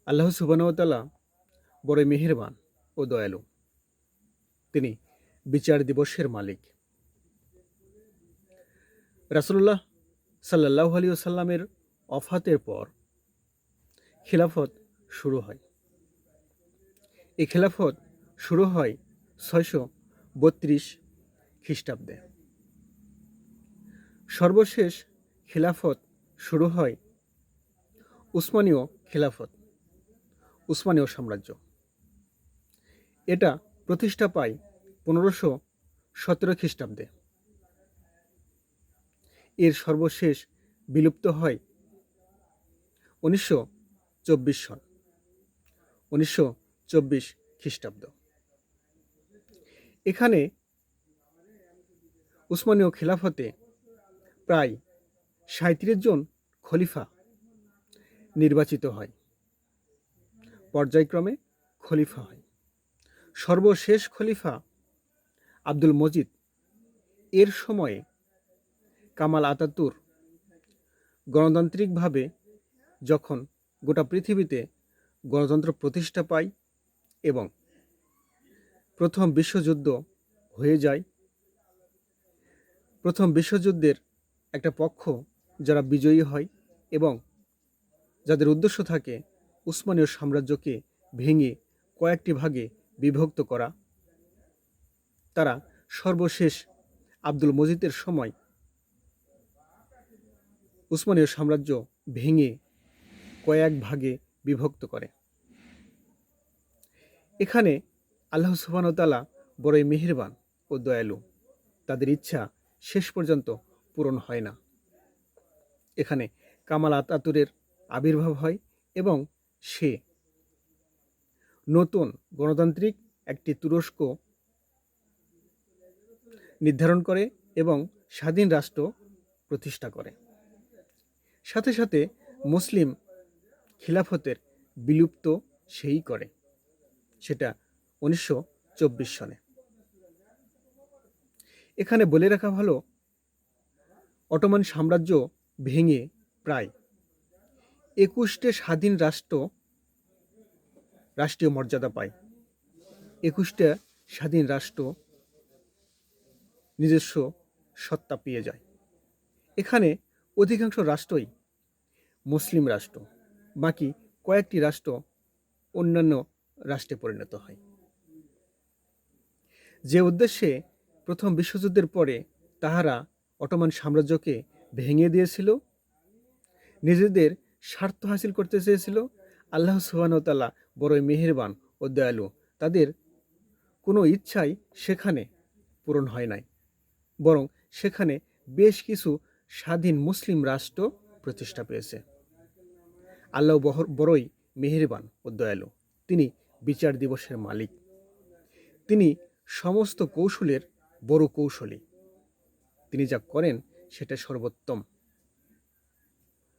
আল্লাহ সুবহানাহু ওয়া তাআলা বড় মেহেরবান ও দয়ালু। তিনি বিচার দিবসের মালিক। রাসূলুল্লাহ সাল্লাল্লাহু আলাইহি ওয়াসাল্লামের ওফাতের পর খিলাফত শুরু হয়। এই খিলাফত শুরু হয় 632 খ্রিস্টাব্দে। সর্বশেষ খিলাফত শুরু হয় উসমানীয় খিলাফত, উসমানীয় সাম্রাজ্য। এটা প্রতিষ্ঠা পায় 1517 খ্রিস্টাব্দে। এর সর্বশেষ বিলুপ্ত হয় 1924 সন, 1924 খ্রিস্টাব্দ। এখানে উসমানীয় খিলাফতে প্রায় 37 জন খলিফা নির্বাচিত হয়, পর্যায়ক্রমে খলিফা হয়। সর্বশেষ খলিফা আব্দুল মজিদ এর সময়ে কামাল আতাতুর গণতান্ত্রিকভাবে যখন গোটা পৃথিবীতে গণতন্ত্র প্রতিষ্ঠা পায় এবং প্রথম বিশ্বযুদ্ধ হয়ে যায়, প্রথম বিশ্বযুদ্ধের একটা পক্ষ যারা বিজয়ী হয় এবং যাদের উদ্দেশ্য থাকে উসমানীয় সাম্রাজ্যকে ভেঙে কয়েকটি ভাগে বিভক্ত করা, তারা সর্বশেষ আব্দুল মজিদের সময় উসমানীয় সাম্রাজ্য ভেঙে কয়েক ভাগে বিভক্ত করে। এখানে আল্লাহ সুবহানাহু ওয়া তাআলা বড়ই মেহেরবান ও দয়ালু। তাদের ইচ্ছা শেষ পর্যন্ত পূরণ হয় না। এখানে কামাল আতাতুরের আবির্ভাব হয় এবং সে নতুন গণতান্ত্রিক একটি তুরস্ক নির্ধারণ করে এবং স্বাধীন রাষ্ট্র প্রতিষ্ঠা করে। সাথে সাথে মুসলিম খিলাফতের বিলুপ্ত সেই করে, সেটা 1924 সনে। এখানে বলে রাখা ভালো, অটোমান সাম্রাজ্য ভেঙে প্রায় 21টে স্বাধীন রাষ্ট্রীয় মর্যাদা পায়। 21টা স্বাধীন রাষ্ট্র নিজস্ব সত্তা পেয়ে যায়। এখানে অধিকাংশ রাষ্ট্রই মুসলিম রাষ্ট্র, বাকি কয়েকটি রাষ্ট্র অন্যান্য রাষ্ট্রে পরিণত হয়। যে উদ্দেশ্যে প্রথম বিশ্বযুদ্ধের পরে তাহারা অটোমান সাম্রাজ্যকে ভেঙে দিয়েছিল, নিজেদের স্বার্থ হাসিল করতে চেয়েছিল, আল্লাহ সুবহানাহু ওয়া তাআলা বড়ই মেহেরবান ও দয়ালু। তাদের কোনো ইচ্ছাই সেখানে পূরণ হয় নাই, বরং সেখানে বেশ কিছু স্বাধীন মুসলিম রাষ্ট্র প্রতিষ্ঠা পেয়েছে। আল্লাহ বড়ই মেহেরবান ও দয়ালু। তিনি বিচার দিবসের মালিক। তিনি সমস্ত কৌশলের বড় কৌশলী। তিনি যা করেন সেটা সর্বোত্তম।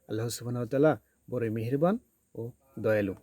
আল্লাহ সুবহানাহু ওয়া তাআলা বড়ই মেহেরবান ও দয়ালু।